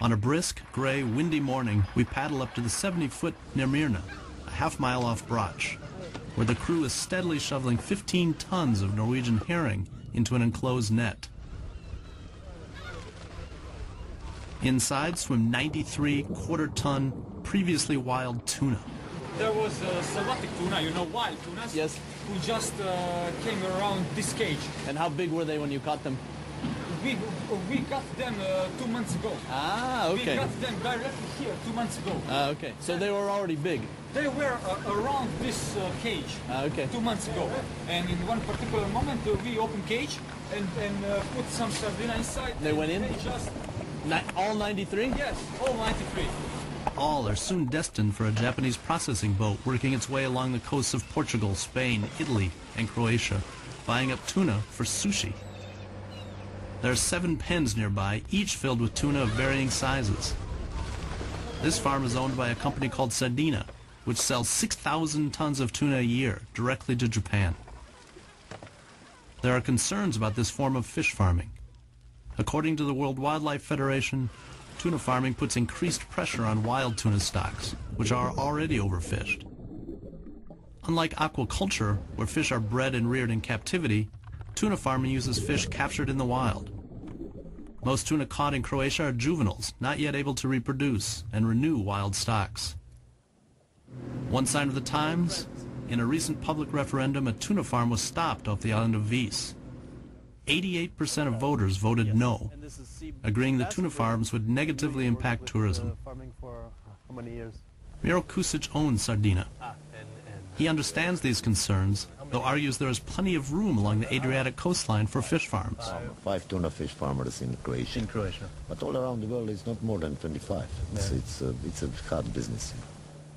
On a brisk, gray, windy morning, we paddle up to the 70-foot near Mirna, a half-mile off Brach, where the crew is steadily shoveling 15 tons of Norwegian herring into an enclosed net. Inside swim 93 quarter-ton, previously wild tuna. There was Salvatic tuna, you know, wild tunas. Yes. Who just came around this cage. And how big were they when you caught them? We got them 2 months ago. Ah, okay. We got them directly here 2 months ago. Ah, okay. So they were already big. They were around this cage okay. 2 months ago. And in one particular moment, we opened cage and put some sardina inside. They went in? They just... all 93? Yes, all 93. All are soon destined for a Japanese processing boat working its way along the coasts of Portugal, Spain, Italy, and Croatia, buying up tuna for sushi. There are 7 pens nearby, each filled with tuna of varying sizes. This farm is owned by a company called Sardina, which sells 6,000 tons of tuna a year directly to Japan. There are concerns about this form of fish farming. According to the World Wildlife Federation, tuna farming puts increased pressure on wild tuna stocks, which are already overfished. Unlike aquaculture, where fish are bred and reared in captivity, tuna farming uses fish captured in the wild. Most tuna caught in Croatia are juveniles, not yet able to reproduce and renew wild stocks. One sign of the times, in a recent public referendum, a tuna farm was stopped off the island of Vis. 88% of voters voted no, agreeing the tuna farms would negatively impact tourism. Miro Kusic owns Sardina. He understands these concerns, though argues there is plenty of room along the Adriatic coastline for fish farms. 5 tuna fish farmers in Croatia. But all around the world it's not more than 25. It's a hard business.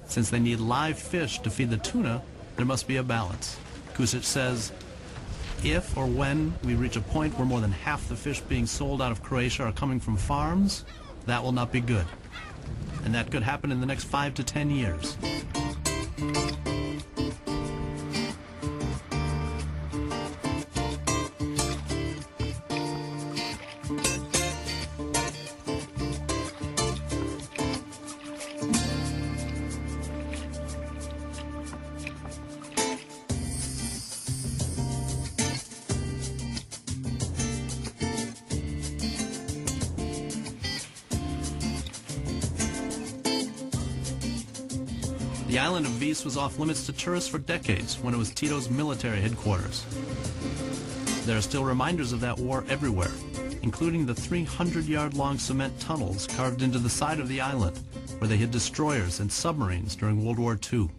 Since they need live fish to feed the tuna, there must be a balance. Kusic says, if or when we reach a point where more than half the fish being sold out of Croatia are coming from farms, that will not be good. And that could happen in the next 5 to 10 years. The island of Vis was off limits to tourists for decades when it was Tito's military headquarters. There are still reminders of that war everywhere, including the 300-yard-long cement tunnels carved into the side of the island where they hid destroyers and submarines during World War II.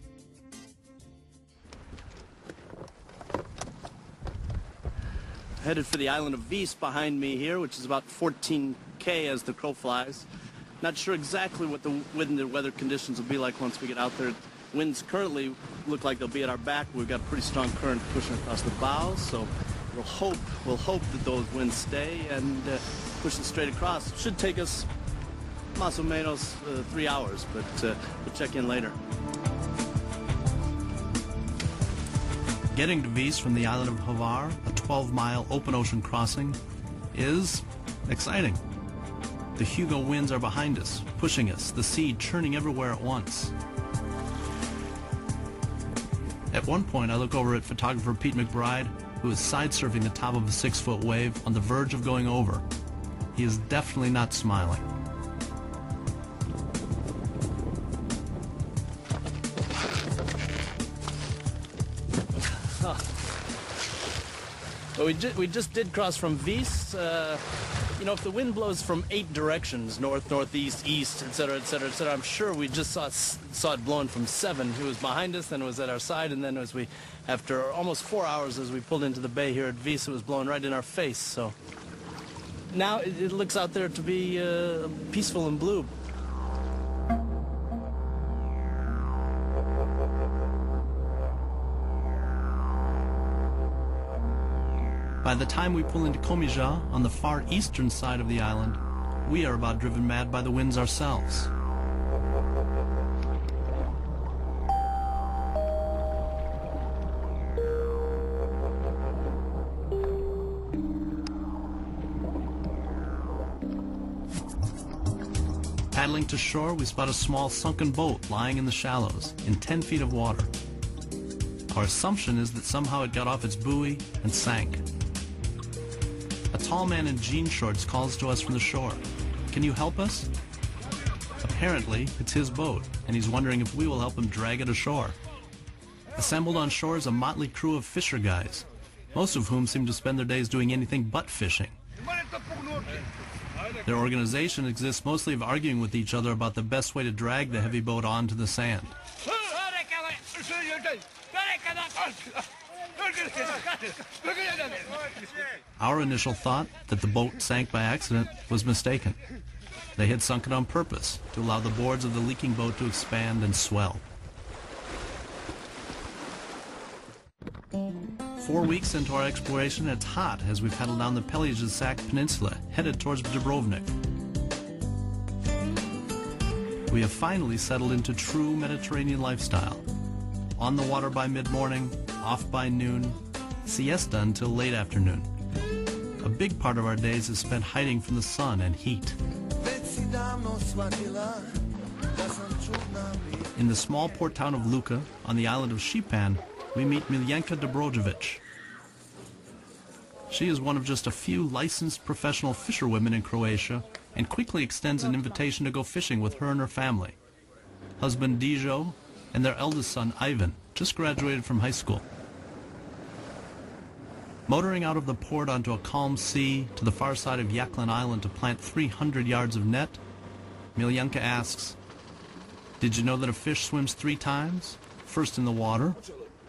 Headed for the island of Vis behind me here, which is about 14K as the crow flies. Not sure exactly what the wind and weather conditions will be like once we get out there. Winds currently look like they'll be at our back. We've got a pretty strong current pushing across the bows, so we'll hope that those winds stay and push it straight across. It should take us más o menos 3 hours, but we'll check in later. Getting to Vis from the island of Hvar, a 12-mile open ocean crossing, is exciting. The Hugo winds are behind us, pushing us, the sea churning everywhere at once. At one point, I look over at photographer Pete McBride, who is side-surfing the top of a 6-foot wave on the verge of going over. He is definitely not smiling. Well, we just did cross from Vis. You know, if the wind blows from 8 directions, north, northeast, east, etc., etc., etc., I'm sure we just saw it blowing from 7. It was behind us, then it was at our side, and then after almost 4 hours as we pulled into the bay here at Vis, it was blowing right in our face. So now it looks out there to be peaceful and blue. By the time we pull into Komija, on the far eastern side of the island, we are about driven mad by the winds ourselves. Paddling to shore, we spot a small sunken boat lying in the shallows, in 10 feet of water. Our assumption is that somehow it got off its buoy and sank. A tall man in jean shorts calls to us from the shore. "Can you help us?" Apparently, it's his boat, and he's wondering if we will help him drag it ashore. Assembled on shore is a motley crew of fisher guys, most of whom seem to spend their days doing anything but fishing. Their organization exists mostly of arguing with each other about the best way to drag the heavy boat onto the sand. Our initial thought that the boat sank by accident was mistaken. They had sunk it on purpose to allow the boards of the leaking boat to expand and swell. 4 weeks into our exploration, it's hot as we paddle down the Pelješac Peninsula, headed towards Dubrovnik. We have finally settled into true Mediterranean lifestyle. On the water by mid-morning, off by noon, siesta until late afternoon. A big part of our days is spent hiding from the sun and heat. In the small port town of Luka, on the island of Šipan, we meet Miljenka Dobrojevic. She is one of just a few licensed professional fisherwomen in Croatia and quickly extends an invitation to go fishing with her and her family. Husband Dijo and their eldest son Ivan just graduated from high school. Motoring out of the port onto a calm sea to the far side of Yaklin Island to plant 300 yards of net, Miljenka asks, "Did you know that a fish swims 3 times? First in the water,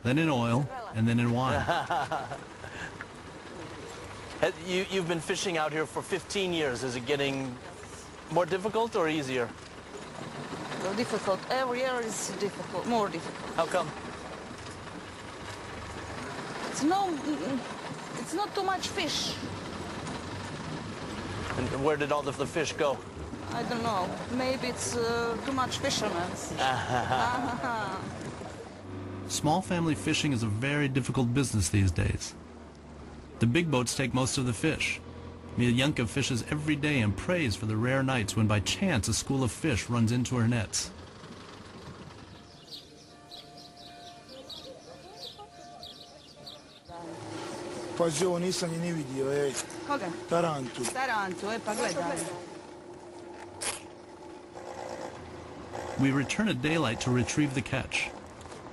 then in oil, and then in wine." You've been fishing out here for 15 years. Is it getting more difficult or easier? Difficult. Every year is difficult, more difficult. How come? It's not too much fish. And where did all the fish go? I don't know. Maybe it's too much fishermen. Small family fishing is a very difficult business these days. The big boats take most of the fish. Miljenka fishes every day and prays for the rare nights when by chance a school of fish runs into her nets. Pazi, ovo nisam ni vidio, ej. Koga? Tarantu. Tarantu, pa gledaj. We return at daylight to retrieve the catch.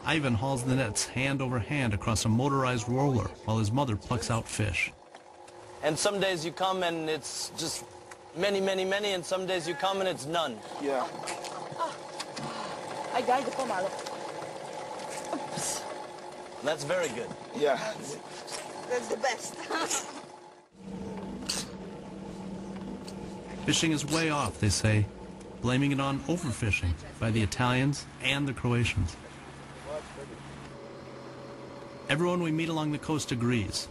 Ivan hauls the nets hand over hand across a motorized roller while his mother plucks out fish. And some days you come and it's just many, many, many, and some days you come and it's none. Yeah. Ajde, pomalo. Oops. That's very good. Yeah. That's the best. Fishing is way off, they say, blaming it on overfishing by the Italians and the Croatians. Everyone we meet along the coast agrees.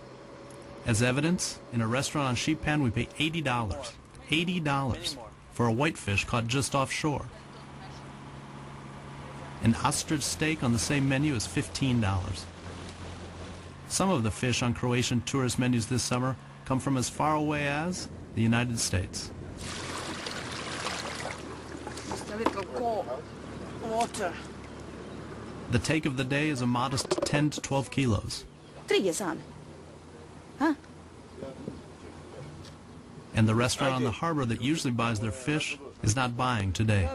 As evidence, in a restaurant on Šipan we pay $80. $80 for a whitefish caught just offshore. An ostrich steak on the same menu is $15. Some of the fish on Croatian tourist menus this summer come from as far away as the United States. Just a little cold water. The take of the day is a modest 10 to 12 kilos. 3 same. Huh? And the restaurant on the harbor that usually buys their fish is not buying today.